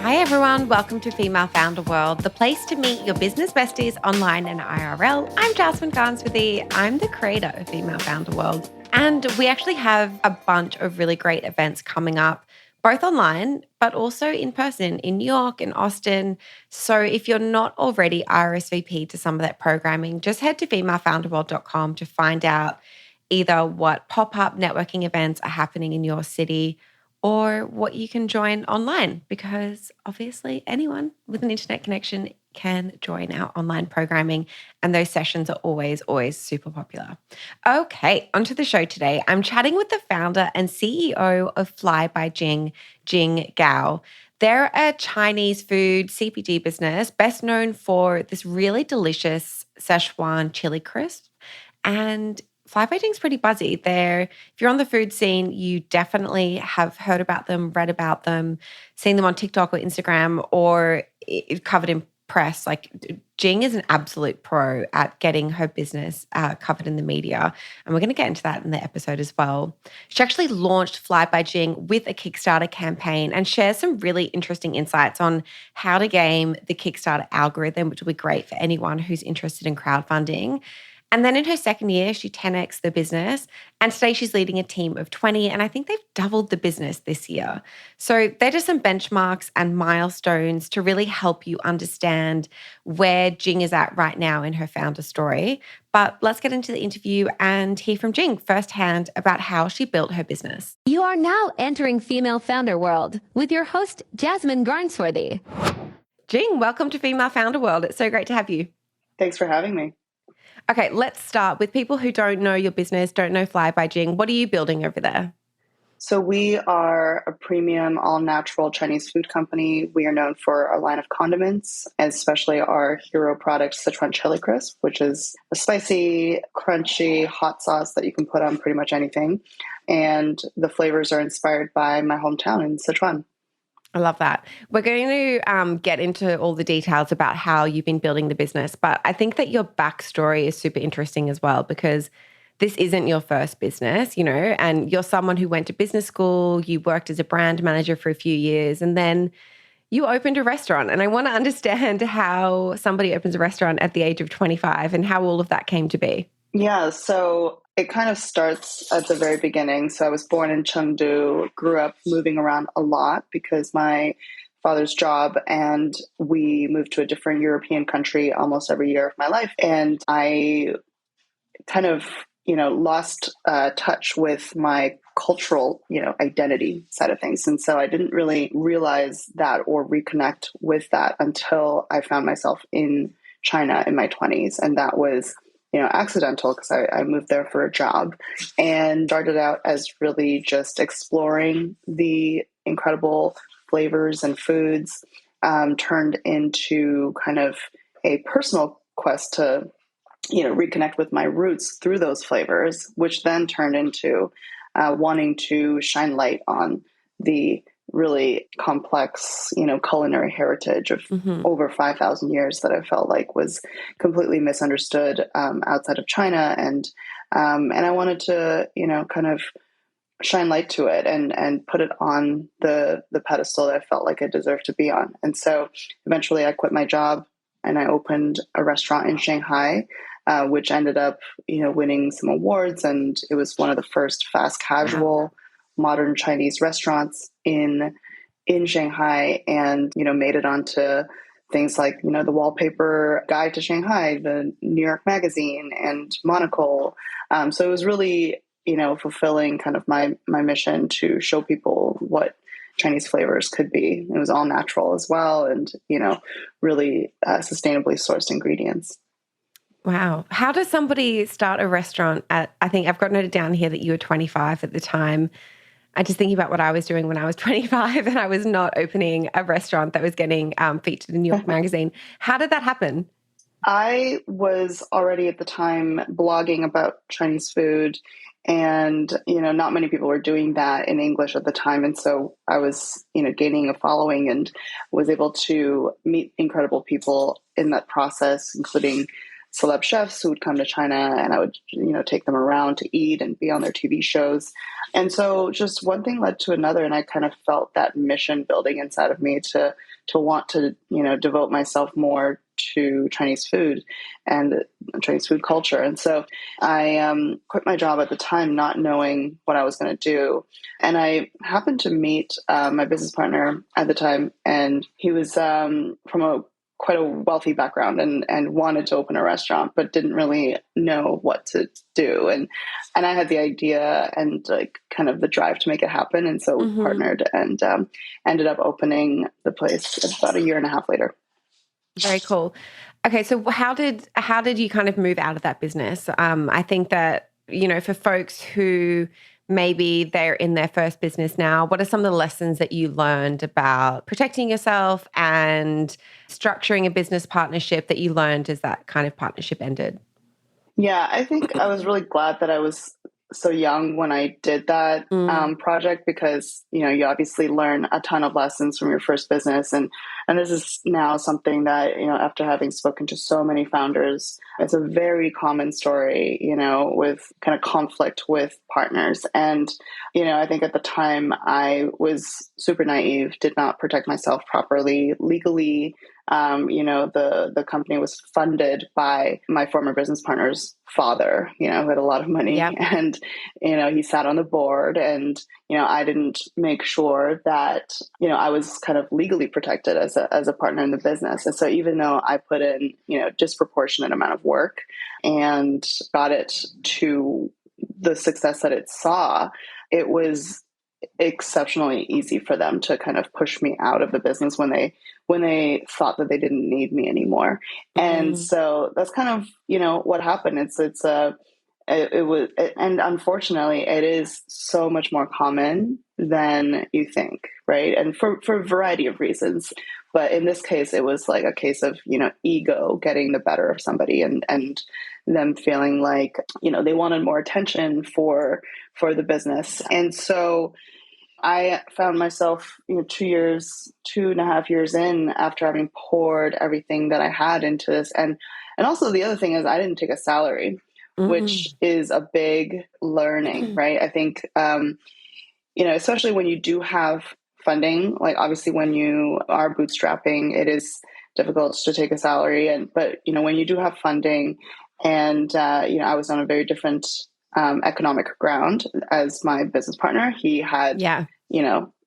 Hi everyone, welcome to Female Founder World, the place to meet your business besties online and IRL. I'm Jasmine Garnsworthy. I'm the creator of Female Founder World. And we actually have a bunch of really great events coming up, both online, but also in person in New York and Austin. So if you're not already RSVP to some of that programming, just head to femalefounderworld.com to find out either what pop-up networking events are happening in your city or what you can join online, because obviously anyone with an internet connection can join our online programming, and those sessions are always super popular. Okay, onto the show today. I'm chatting with the founder and CEO of Fly by Jing, Jing Gao. They're a Chinese food CPG business best known for this really delicious Szechuan chili crisp. And Fly by Jing's pretty buzzy. If you're on the food scene, you definitely have heard about them, read about them, seen them on TikTok or Instagram, or covered in press. Like Jing is an absolute pro at getting her business covered in the media. And we're going to get into that in the episode as well. She actually launched Fly by Jing with a Kickstarter campaign and shares some really interesting insights on how to game the Kickstarter algorithm, which will be great for anyone who's interested in crowdfunding. And then in her second year, she 10x'd the business. And today she's leading a team of 20. And I think they've doubled the business this year. So they're just some benchmarks and milestones to really help you understand where Jing is at right now in her founder story. But let's get into the interview and hear from Jing firsthand about how she built her business. You are now entering Female Founder World with your host, Jasmine Garnsworthy. Jing, welcome to Female Founder World. It's so great to have you. Thanks for having me. Okay, let's start with people who don't know your business, don't know Fly by Jing. What are you building over there? So we are a premium all-natural Chinese food company. We are known for our line of condiments, especially our hero product, Szechuan chili crisp, which is a spicy, crunchy, hot sauce that you can put on pretty much anything. And the flavors are inspired by my hometown in Sichuan. I love that. We're going to get into all the details about how you've been building the business, but I think that your backstory is super interesting as well, because this isn't your first business, and you're someone who went to business school, you worked as a brand manager for a few years, and then you opened a restaurant. And I want to understand how somebody opens a restaurant at the age of 25 and how all of that came to be. Yeah, so it kind of starts at the very beginning. So I was born in Chengdu, grew up moving around a lot because my father's job, and we moved to a different European country almost every year of my life. And I kind of, lost touch with my cultural, identity side of things. And so I didn't really realize that or reconnect with that until I found myself in China in my 20s. And that was accidental because I moved there for a job and started out as really just exploring the incredible flavors and foods, turned into kind of a personal quest to, reconnect with my roots through those flavors, which then turned into wanting to shine light on the really complex, culinary heritage of over 5,000 years that I felt like was completely misunderstood outside of China. And I wanted to, kind of shine light to it and put it on the pedestal that I felt like it deserved to be on. And so eventually I quit my job and I opened a restaurant in Shanghai, which ended up, winning some awards. And it was one of the first fast casual modern Chinese restaurants in Shanghai, and made it onto things like the Wallpaper Guide to Shanghai, the New York Magazine, and Monocle. So it was really fulfilling kind of my mission to show people what Chinese flavors could be. It was all natural as well, and really sustainably sourced ingredients. Wow. How does somebody start a restaurant I think I've got noted down here that you were 25 at the time. I just thinking about what I was doing when I was 25 and I was not opening a restaurant that was getting featured in New York Magazine. How did that happen? I was already at the time blogging about Chinese food, and, not many people were doing that in English at the time. And so I was, gaining a following and was able to meet incredible people in that process, including celeb chefs who would come to China, and I would, take them around to eat and be on their TV shows. And so just one thing led to another, and I kind of felt that mission building inside of me to want to, devote myself more to Chinese food and Chinese food culture. And so I quit my job at the time, not knowing what I was going to do. And I happened to meet my business partner at the time, and he was from quite a wealthy background and wanted to open a restaurant, but didn't really know what to do. And I had the idea and like kind of the drive to make it happen. And so we partnered and ended up opening the place about a year and a half later. Very cool. Okay, so how did you kind of move out of that business? I think that, for folks who maybe they're in their first business now, what are some of the lessons that you learned about protecting yourself and structuring a business partnership that you learned as that kind of partnership ended? Yeah, I think I was really glad that I was so young when I did that project, because you obviously learn a ton of lessons from your first business, and this is now something that after having spoken to so many founders, it's a very common story, with kind of conflict with partners. And I think at the time I was super naive, did not protect myself properly legally. The company was funded by my former business partner's father, who had a lot of money. Yep. And, he sat on the board, and, I didn't make sure that, I was kind of legally protected as a partner in the business. And so even though I put in, disproportionate amount of work and got it to the success that it saw, it was exceptionally easy for them to kind of push me out of the business when they thought that they didn't need me anymore. And so that's kind of, what happened. And unfortunately it is so much more common than you think. Right. And for a variety of reasons, but in this case, it was like a case of, ego getting the better of somebody, and them feeling like, they wanted more attention for the business. And so I found myself, 2.5 years in, after having poured everything that I had into this. And also the other thing is I didn't take a salary, which is a big learning, right? I think, especially when you do have funding, like obviously when you are bootstrapping, it is difficult to take a salary. But when you do have funding, and, I was on a very different economic ground as my business partner. He had,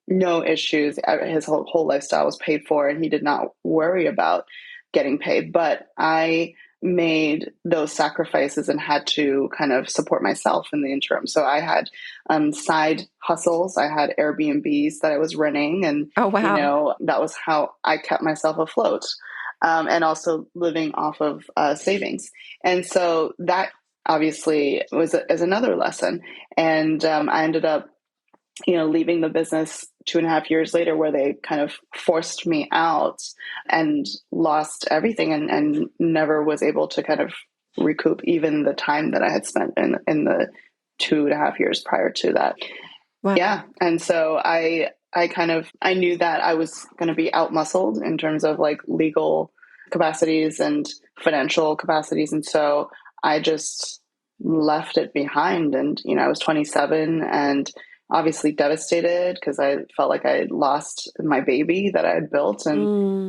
no issues. His whole lifestyle was paid for, and he did not worry about getting paid. But I made those sacrifices and had to kind of support myself in the interim. So I had side hustles. I had Airbnbs that I was running, and oh, wow. That was how I kept myself afloat. And also living off of savings. And so that obviously is another lesson. And I ended up, leaving the business 2.5 years later, where they kind of forced me out and lost everything, and never was able to kind of recoup even the time that I had spent in the 2.5 years prior to that. Wow. Yeah. And so I knew that I was going to be outmuscled in terms of like legal capacities and financial capacities. And so I just left it behind. And, I was 27 and obviously devastated, because I felt like I had lost my baby that I had built, and,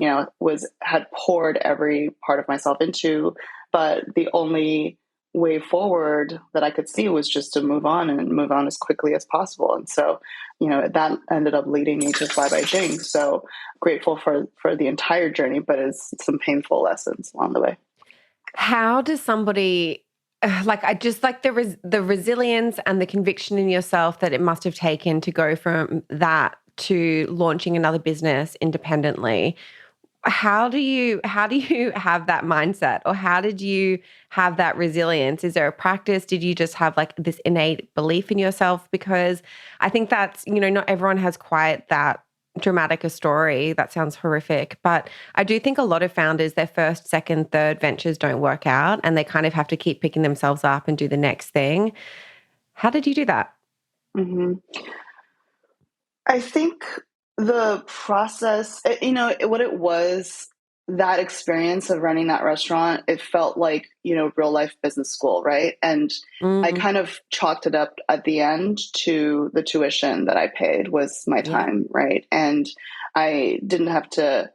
had poured every part of myself into. But the only way forward that I could see was just to move on, and move on as quickly as possible. And so, that ended up leading me to Fly by Jing. So grateful for the entire journey, but it's some painful lessons along the way. How does somebody I just like the resilience and the conviction in yourself that it must have taken to go from that to launching another business independently? How do you have that mindset, or how did you have that resilience? Is there a practice? Did you just have like this innate belief in yourself? Because I think that's, not everyone has quite that dramatic a story. That sounds horrific. But I do think a lot of founders, their first, second, third ventures don't work out, and they kind of have to keep picking themselves up and do the next thing. How did you do that? Mm-hmm. I think the process, what it was that experience of running that restaurant, it felt like, real life business school, right? And I Mm, kind of chalked it up at the end to the tuition that I paid was my yeah. time, right? And I didn't have to,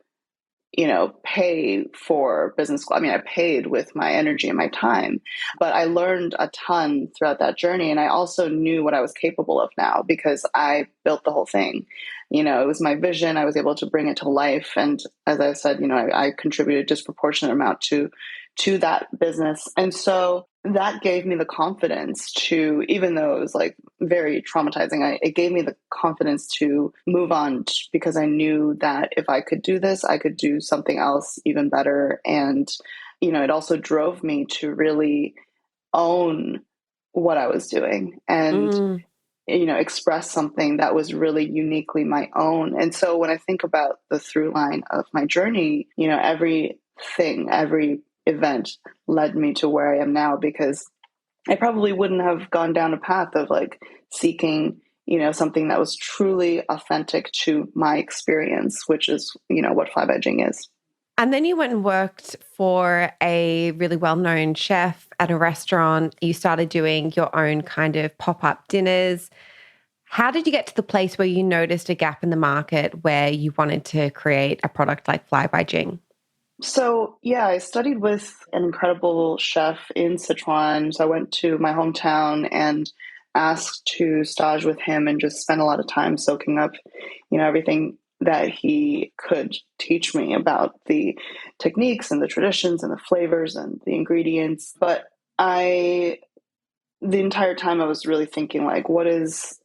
pay for business school. I mean, I paid with my energy and my time, but I learned a ton throughout that journey. And I also knew what I was capable of now because I built the whole thing. It was my vision. I was able to bring it to life. And as I said, I contributed a disproportionate amount to that business. And so that gave me the confidence to, even though it was like very traumatizing, it gave me the confidence to move on because I knew that if I could do this, I could do something else even better. And, it also drove me to really own what I was doing and, Mm. express something that was really uniquely my own. And so when I think about the through line of my journey, every event led me to where I am now because I probably wouldn't have gone down a path of like seeking, something that was truly authentic to my experience, which is, what Fly by Jing is. And then you went and worked for a really well-known chef at a restaurant. You started doing your own kind of pop-up dinners. How did you get to the place where you noticed a gap in the market where you wanted to create a product like Fly by Jing? So, yeah, I studied with an incredible chef in Sichuan. So I went to my hometown and asked to stage with him and just spend a lot of time soaking up, everything that he could teach me about the techniques and the traditions and the flavors and the ingredients. But the entire time I was really thinking like, what is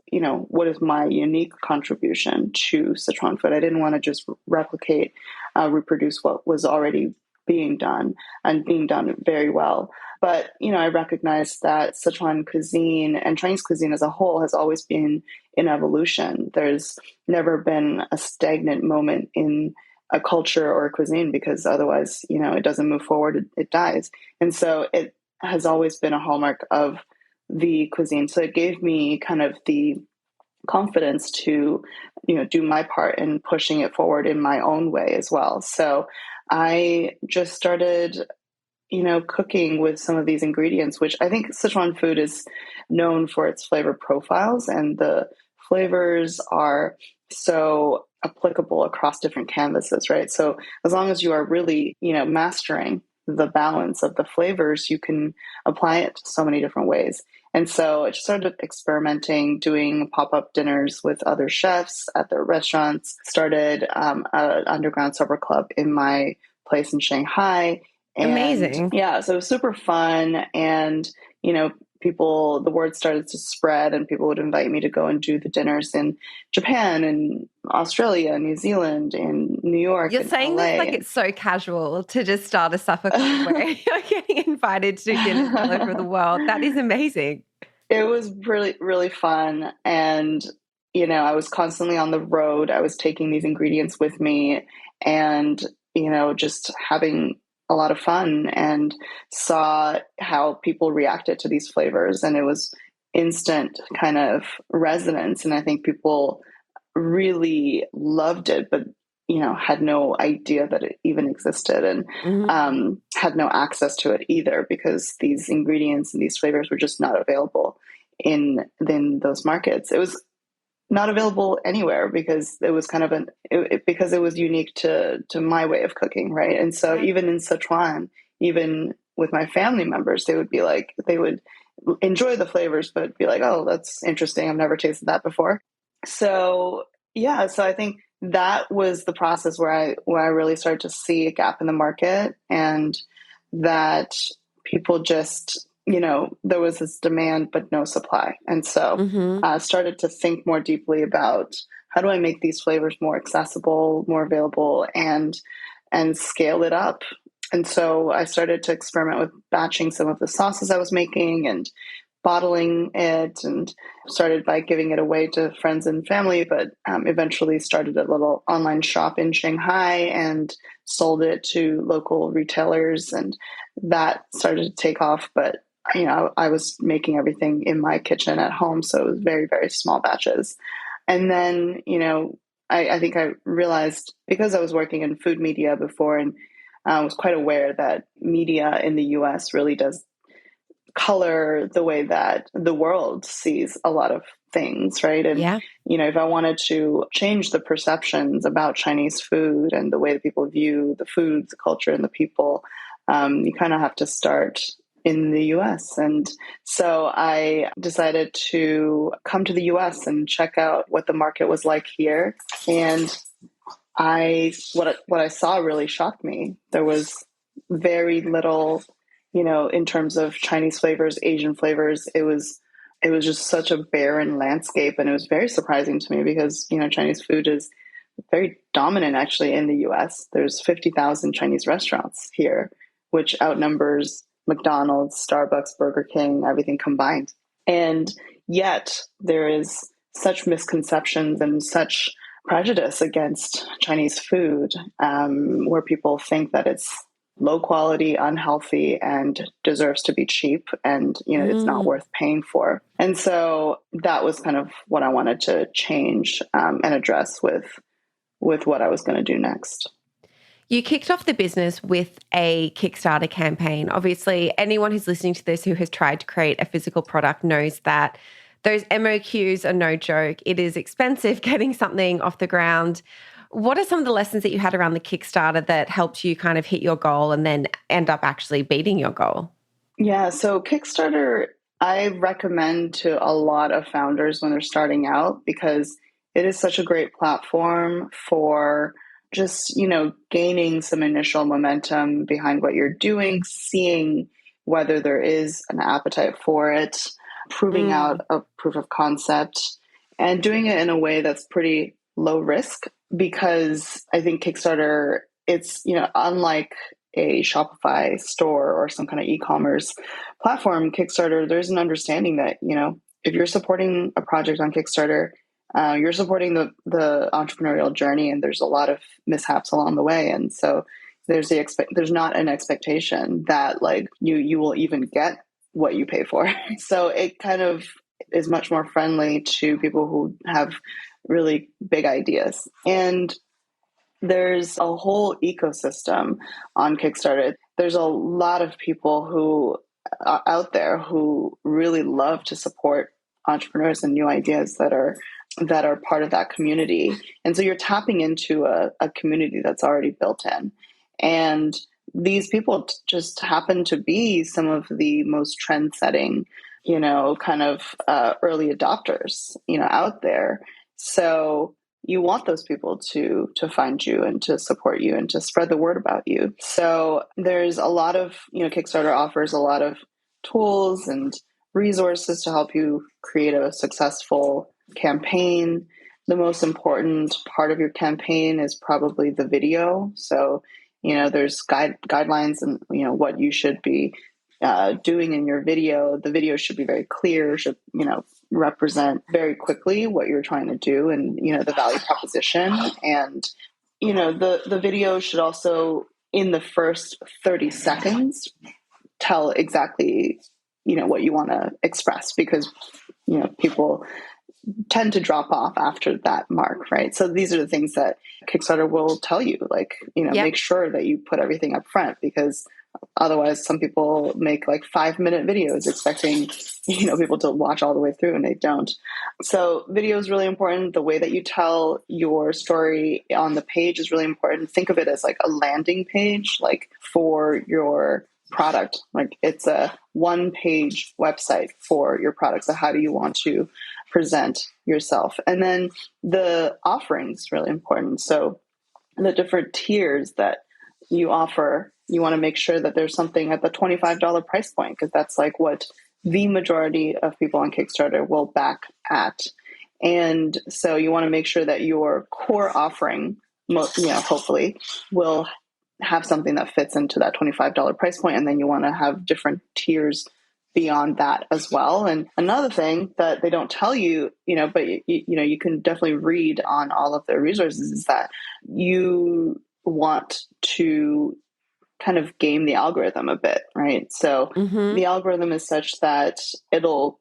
my unique contribution to Sichuan food? I didn't want to just reproduce what was already being done and being done very well. But, I recognize that Sichuan cuisine and Chinese cuisine as a whole has always been in evolution. There's never been a stagnant moment in a culture or a cuisine because otherwise, it doesn't move forward, it dies. And so it has always been a hallmark of the cuisine. So it gave me kind of the confidence to, do my part in pushing it forward in my own way as well. So I just started, cooking with some of these ingredients, which I think Sichuan food is known for its flavor profiles, and the flavors are so applicable across different canvases, right? So as long as you are really, mastering the balance of the flavors, you can apply it to so many different ways. And so I just started experimenting, doing pop-up dinners with other chefs at their restaurants, started an underground supper club in my place in Shanghai. And Amazing. yeah, so it was super fun. And, the word started to spread and people would invite me to go and do the dinners in Japan and Australia, New Zealand, and New York You're and saying this like LA. it's so casual to just start a supper club where you're getting invited to dinners all over the world. That is amazing. It was really, really fun. And, I was constantly on the road. I was taking these ingredients with me and, just having a lot of fun and saw how people reacted to these flavors. And it was instant kind of resonance. And I think people really loved it, but had no idea that it even existed and Mhm. had no access to it either because these ingredients and these flavors were just not available in those markets. It was not available anywhere because it was kind of because it was unique to my way of cooking, right? And so Yeah. even in Sichuan, even with my family members, they would enjoy the flavors, but be like, "Oh, that's interesting. I've never tasted that before." So yeah, so I think that was the process where I really started to see a gap in the market and that people just, there was this demand but no supply. And so Mhm. I started to think more deeply about how do I make these flavors more accessible, more available, and scale it up. And so I started to experiment with batching some of the sauces I was making and bottling it and started by giving it away to friends and family, but eventually started a little online shop in Shanghai and sold it to local retailers. And that started to take off. But, I was making everything in my kitchen at home. So it was very, very small batches. And then, I think I realized because I was working in food media before and I was quite aware that media in the US really does color the way that the world sees a lot of things, right? And, Yeah. if I wanted to change the perceptions about Chinese food and the way that people view the food, the culture, and the people, you kind of have to start in the US. And so I decided to come to the US and check out what the market was like here. And what I saw really shocked me. There was very little, in terms of Chinese flavors, Asian flavors. It was just such a barren landscape, and it was very surprising to me because Chinese food is very dominant actually in the US. There's 50,000 Chinese restaurants here, which outnumbers McDonald's, Starbucks, Burger King, everything combined. And yet there is such misconceptions and such prejudice against Chinese food, where people think that it's low quality, unhealthy, and deserves to be cheap, and it's not worth paying for. And so that was kind of what I wanted to change and address with what I was going to do next. You kicked off the business with a Kickstarter campaign. Obviously, anyone who's listening to this who has tried to create a physical product knows that those MOQs are no joke. It is expensive getting something off the ground. What are some of the lessons that you had around the Kickstarter that helped you kind of hit your goal and then end up actually beating your goal? Yeah, so Kickstarter, I recommend to a lot of founders when they're starting out because it is such a great platform for just, gaining some initial momentum behind what you're doing, seeing whether there is an appetite for it, proving out a proof of concept, and doing it in a way that's pretty low risk because I think Kickstarter, it's, unlike a Shopify store or some kind of e-commerce platform, Kickstarter, there's an understanding that, if you're supporting a project on Kickstarter, you're supporting the entrepreneurial journey, and there's a lot of mishaps along the way. And so there's not an expectation that like you will even get what you pay for. So it kind of is much more friendly to people who have really big ideas. And there's a whole ecosystem on Kickstarter. There's a lot of people who are out there who really love to support entrepreneurs and new ideas that are part of that community. And so you're tapping into a community that's already built in. And these people just happen to be some of the most trend-setting, kind of early adopters, out there. So you want those people to find you and to support you and to spread the word about you. So there's a lot of, Kickstarter offers a lot of tools and resources to help you create a successful campaign. The most important part of your campaign is probably the video. So, there's guidelines and, what you should be doing in your video. The video should be very clear, should, represent very quickly what you're trying to do and, the value proposition. And, the video should also, in the first 30 seconds, tell exactly, what you want to express because, people tend to drop off after that mark, right? So these are the things that Kickstarter will tell you, like, make sure that you put everything up front because otherwise some people make like 5-minute videos expecting, people to watch all the way through and they don't. So video is really important. The way that you tell your story on the page is really important. Think of it as like a landing page, like for your product. Like it's a one-page website for your product. So how do you want to present yourself? And then the offerings is really important. So the different tiers that you offer, you want to make sure that there's something at the $25 price point because that's like what the majority of people on Kickstarter will back at. And so you want to make sure that your core offering, hopefully will have something that fits into that $25 price point. And then you want to have different tiers beyond that as well. And another thing that they don't tell you, but you can definitely read on all of their resources is that you want to kind of game the algorithm a bit, right? So the algorithm is such that it'll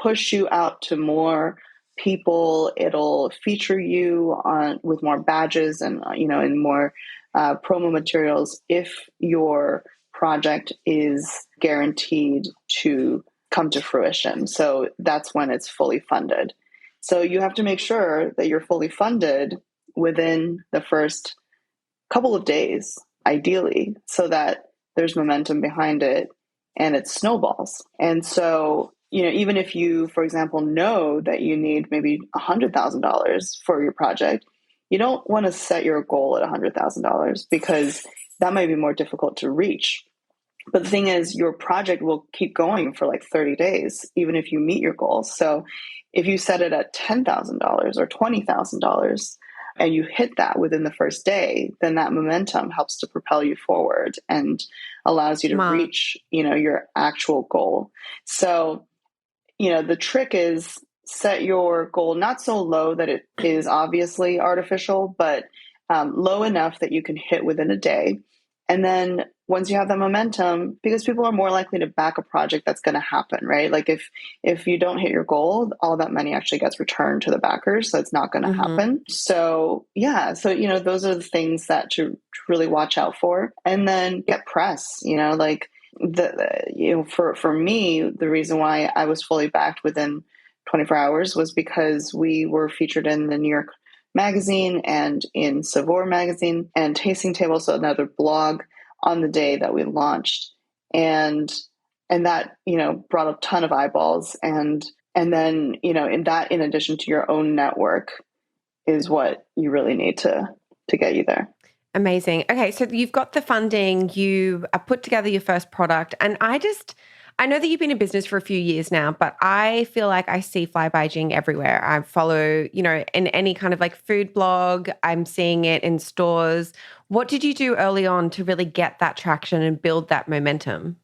push you out to more people. It'll feature you on with more badges and in more promo materials if your project is guaranteed to come to fruition. So that's when it's fully funded. So you have to make sure that you're fully funded within the first couple of days, ideally, so that there's momentum behind it and it snowballs. And so, even if you, for example, know that you need maybe $100,000 for your project, you don't want to set your goal at $100,000 because that might be more difficult to reach. But the thing is, your project will keep going for like 30 days, even if you meet your goals. So if you set it at $10,000 or $20,000 and you hit that within the first day, then that momentum helps to propel you forward and allows you to reach, your actual goal. So, the trick is set your goal not so low that it is obviously artificial, but low enough that you can hit within a day. And then once you have that momentum, because people are more likely to back a project that's going to happen, right? Like if you don't hit your goal, all that money actually gets returned to the backers. So it's not going to happen. So yeah, so, those are the things that to really watch out for. And then get press, for me, the reason why I was fully backed within 24 hours was because we were featured in the New York Magazine and in Savor Magazine and Tasting Table, so another blog, on the day that we launched, and that brought a ton of eyeballs, and then in addition to your own network is what you really need to get you there. Amazing. Okay, so you've got the funding, you put together your first product, and I know that you've been in business for a few years now, but I feel like I see Fly by Jing everywhere. I follow, in any kind of like food blog, I'm seeing it in stores. What did you do early on to really get that traction and build that momentum?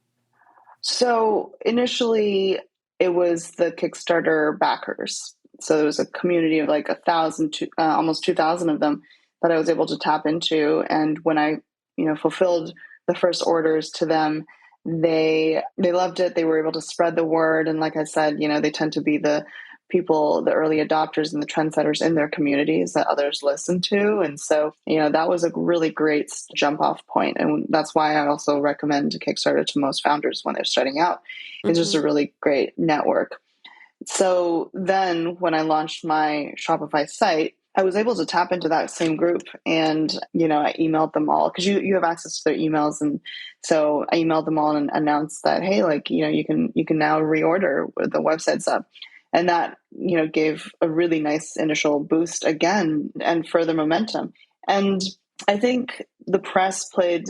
So initially it was the Kickstarter backers. So there was a community of like 1,000 to almost 2,000 of them that I was able to tap into. And when I, fulfilled the first orders to them, they loved it. They were able to spread the word. And like I said, they tend to be the people, the early adopters and the trendsetters in their communities that others listen to. And so, that was a really great jump off point. And that's why I also recommend Kickstarter to most founders when they're starting out. It's just a really great network. So then when I launched my Shopify site, I was able to tap into that same group, and, I emailed them all because you have access to their emails. And so I emailed them all and announced that, hey, you can now reorder, the website's up. And that, gave a really nice initial boost again and further momentum. And I think the press played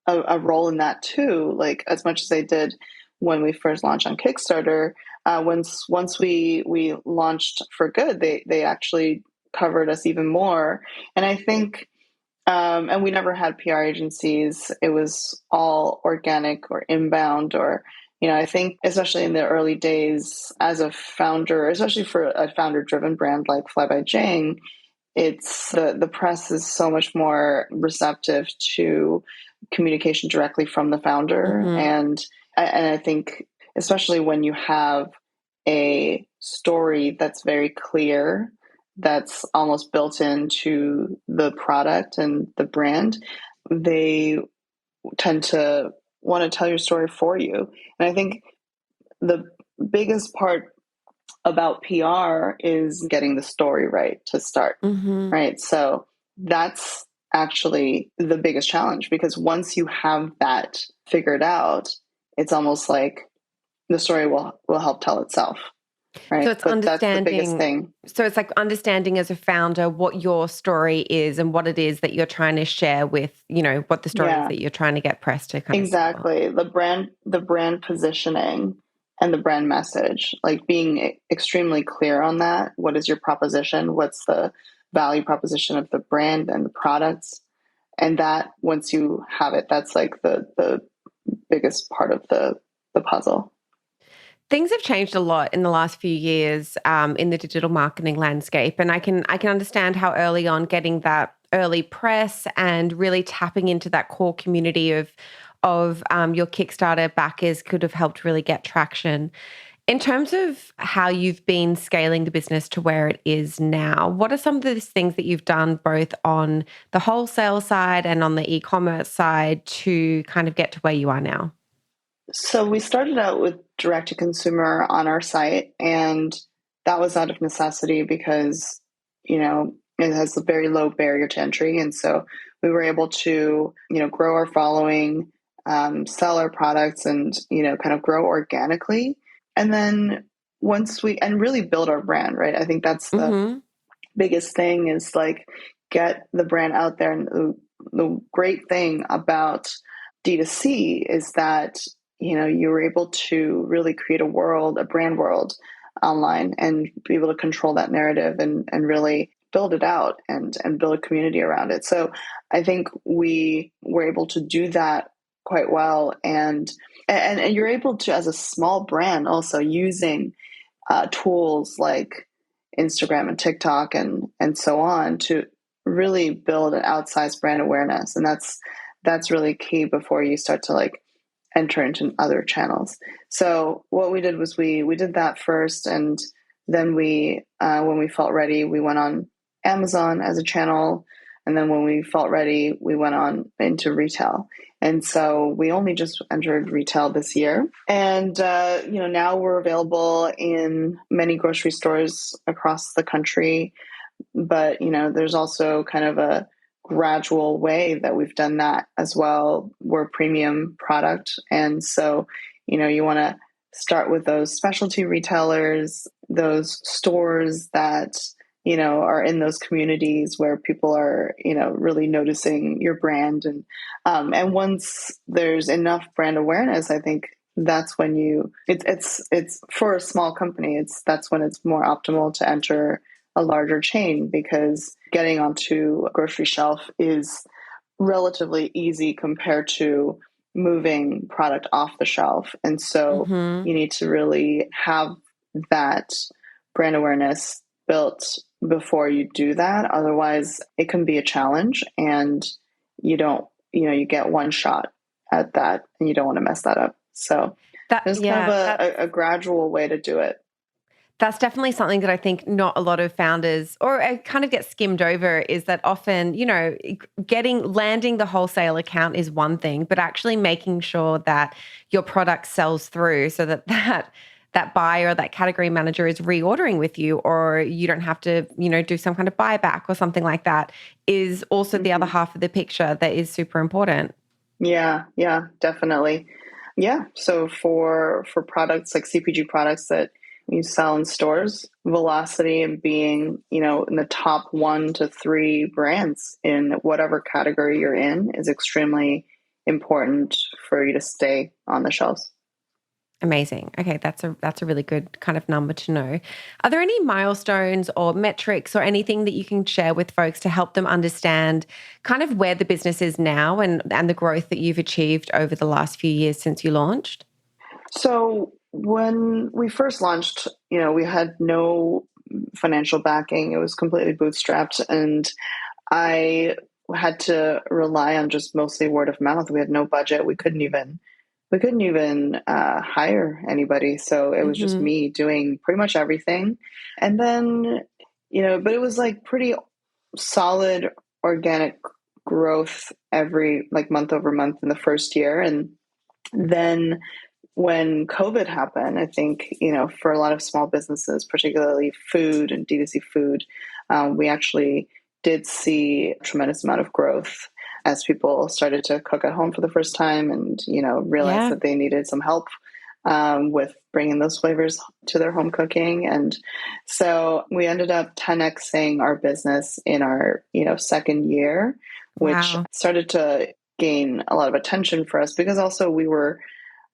a role in that too, like as much as they did when we first launched on Kickstarter. Once we launched for good, they actually covered us even more. And I think, and we never had PR agencies. It was all organic or inbound, or, I think especially in the early days as a founder, especially for a founder driven brand like Fly by Jing, it's the press is so much more receptive to communication directly from the founder. And I think especially when you have a story that's very clear, that's almost built into the product and the brand, they tend to want to tell your story for you. And I think the biggest part about PR is getting the story right to start, right? So that's actually the biggest challenge, because once you have that figured out, it's almost like the story will help tell itself. Right. So it's but understanding. That's the biggest thing. So it's like understanding as a founder what your story is and what it is that you're trying to share with, what the story is that you're trying to get press to kind exactly. The brand positioning and the brand message, like being extremely clear on that. What is your proposition? What's the value proposition of the brand and the products? And that once you have it, that's like the biggest part of the puzzle. Things have changed a lot in the last few years in the digital marketing landscape, and I can understand how early on getting that early press and really tapping into that core community of your Kickstarter backers could have helped really get traction. In terms of how you've been scaling the business to where it is now, what are some of the things that you've done both on the wholesale side and on the e-commerce side to kind of get to where you are now? So we started out with direct to consumer on our site, and that was out of necessity because, it has a very low barrier to entry. And so we were able to, grow our following, sell our products and, kind of grow organically. And then and really build our brand, right? I think that's the Mm-hmm. biggest thing is like get the brand out there. And the great thing about D2C is that, you're able to really create a brand world online and be able to control that narrative and really build it out and build a community around it. So I think we were able to do that quite well. And you're able to, as a small brand, also using tools like Instagram and TikTok and so on to really build an outsized brand awareness. And that's really key before you start to like enter into other channels. So what we did was we did that first, and then we when we felt ready, we went on Amazon as a channel, and then when we felt ready, we went on into retail. And so we only just entered retail this year. And, now we're available in many grocery stores across the country. But, there's also kind of a gradual way that we've done that as well. We're a premium product. And so, you want to start with those specialty retailers, those stores that are in those communities where people are, really noticing your brand. And once there's enough brand awareness, I think that's when it's for a small company, that's when it's more optimal to enter a larger chain, because getting onto a grocery shelf is relatively easy compared to moving product off the shelf. And so Mm-hmm. you need to really have that brand awareness built before you do that. Otherwise, it can be a challenge, and you don't, you get one shot at that and you don't want to mess that up. So That there's kind of yeah, that's a gradual way to do it. That's definitely something that I think not a lot of founders, or it kind of gets skimmed over, is that often, landing the wholesale account is one thing, but actually making sure that your product sells through so that buyer or that category manager is reordering with you, or you don't have to, do some kind of buyback or something like that, is also the other Mhm. half of the picture that is super important. Yeah, definitely. Yeah. So for products like CPG products that you sell in stores, velocity and being, in the top 1 to 3 brands in whatever category you're in is extremely important for you to stay on the shelves. Amazing. Okay, that's a really good kind of number to know. Are there any milestones or metrics or anything that you can share with folks to help them understand kind of where the business is now and the growth that you've achieved over the last few years since you launched? So when we first launched, we had no financial backing. It was completely bootstrapped, and I had to rely on just mostly word of mouth. We had no budget. We couldn't even hire anybody. So it was just Mhm. me doing pretty much everything. And then, but it was like pretty solid organic growth every like month over month in the first year. And then when COVID happened, I think, for a lot of small businesses, particularly food and D2C food, we actually did see a tremendous amount of growth as people started to cook at home for the first time and, realized Yeah. that they needed some help with bringing those flavors to their home cooking. And so we ended up 10xing our business in our, second year, which Wow. started to gain a lot of attention for us because also we were,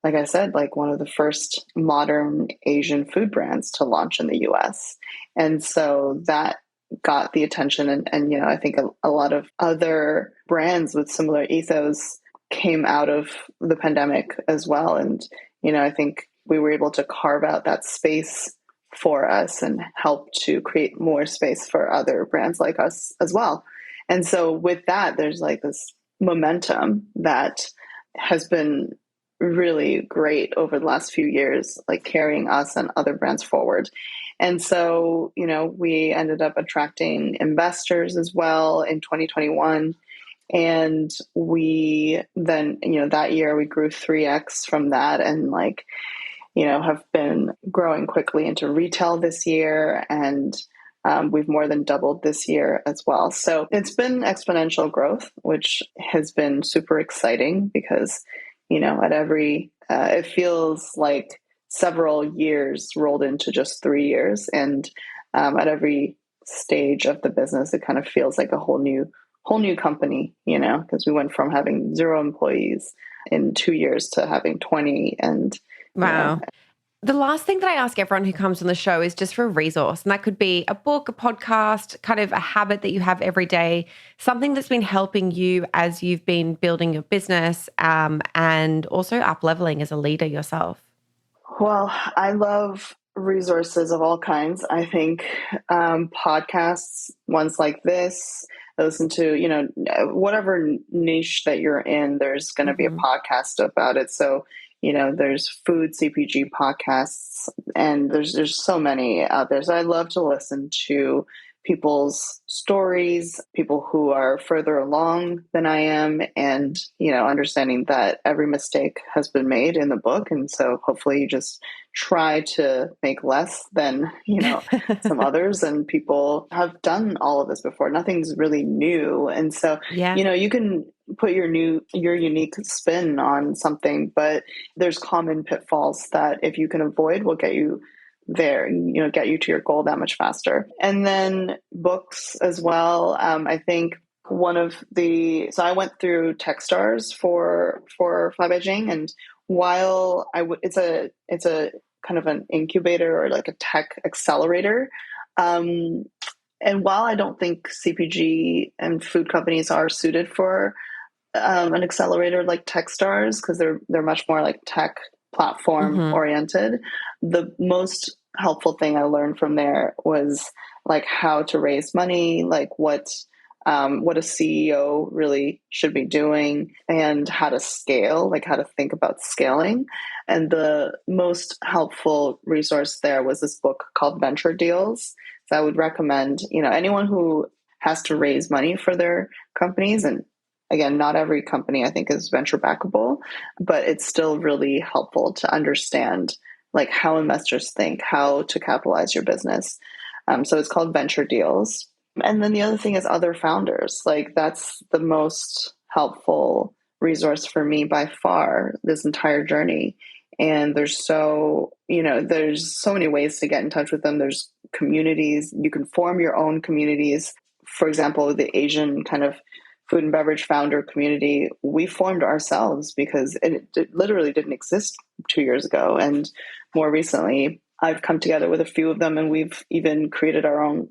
like I said, like one of the first modern Asian food brands to launch in the US. And so that got the attention. And I think a lot of other brands with similar ethos came out of the pandemic as well. And, I think we were able to carve out that space for us and help to create more space for other brands like us as well. And so with that, there's like this momentum that has been really great over the last few years, like carrying us and other brands forward. And so, we ended up attracting investors as well in 2021. And we then, that year we grew 3x from that, and have been growing quickly into retail this year. And we've more than doubled this year as well. So it's been exponential growth, which has been super exciting because, at it feels like several years rolled into just 3 years. And at every stage of the business, it kind of feels like a whole new company, because we went from having 0 employees in 2 years to having 20. And wow. The last thing that I ask everyone who comes on the show is just for a resource. And that could be a book, a podcast, kind of a habit that you have every day, something that's been helping you as you've been building your business, and also up-leveling as a leader yourself. Well, I love resources of all kinds. I think podcasts, ones like this, I listen to, whatever niche that you're in, there's going to be a podcast about it. So, there's food CPG podcasts, and there's so many out there. So I love to listen to people's stories, people who are further along than I am, and, understanding that every mistake has been made in the book. And so hopefully you just try to make less than, some others, and people have done all of this before. Nothing's really new. And so, you can put your unique spin on something, but there's common pitfalls that if you can avoid will get you there, get you to your goal that much faster. And then books as well. I think so I went through Techstars for Fly by Jing, and while it's a kind of an incubator or like a tech accelerator. And while I don't think CPG and food companies are suited for an accelerator like Techstars, because they're much more like tech platform oriented, the most helpful thing I learned from there was like how to raise money, like what a CEO really should be doing, and how to scale, like how to think about scaling. And the most helpful resource there was this book called Venture Deals. So I would recommend, anyone who has to raise money for their companies, and again, not every company I think is venture backable, but it's still really helpful to understand like how investors think, how to capitalize your business. So it's called Venture Deals. And then the other thing is other founders. Like that's the most helpful resource for me by far this entire journey. And there's so many ways to get in touch with them. There's communities. You can form your own communities. For example, the Asian kind of food and beverage founder community, we formed ourselves because it literally didn't exist 2 years ago. And more recently, I've come together with a few of them, and we've even created our own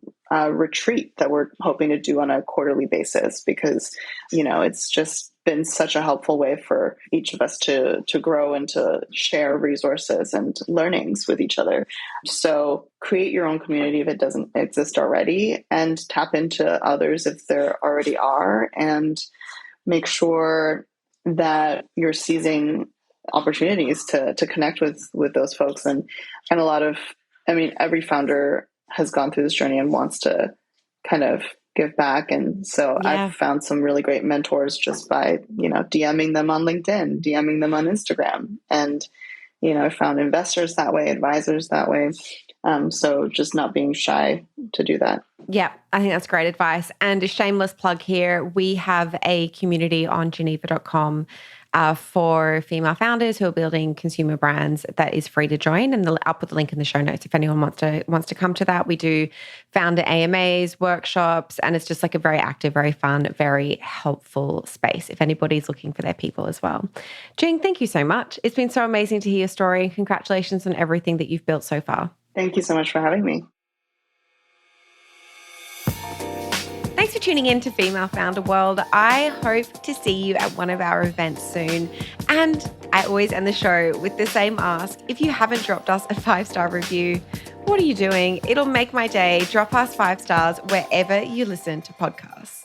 retreat that we're hoping to do on a quarterly basis, because, it's just been such a helpful way for each of us to grow and to share resources and learnings with each other. So create your own community if it doesn't exist already, and tap into others if there already are, and make sure that you're seizing opportunities to connect with those folks. And every founder has gone through this journey and wants to kind of give back. And so I've found some really great mentors just by, DMing them on LinkedIn, DMing them on Instagram. And, I found investors that way, advisors that way. So just not being shy to do that. Yeah, I think that's great advice. And a shameless plug here, we have a community on geneva.com for female founders who are building consumer brands that is free to join. And I'll put the link in the show notes if anyone wants to come to that. We do founder AMAs, workshops, and it's just like a very active, very fun, very helpful space if anybody's looking for their people as well. Jing, thank you so much. It's been so amazing to hear your story. Congratulations on everything that you've built so far. Thank you so much for having me. Thanks for tuning in to Female Founder World. I hope to see you at one of our events soon. And I always end the show with the same ask. If you haven't dropped us a 5-star review, what are you doing? It'll make my day. Drop us 5 stars wherever you listen to podcasts.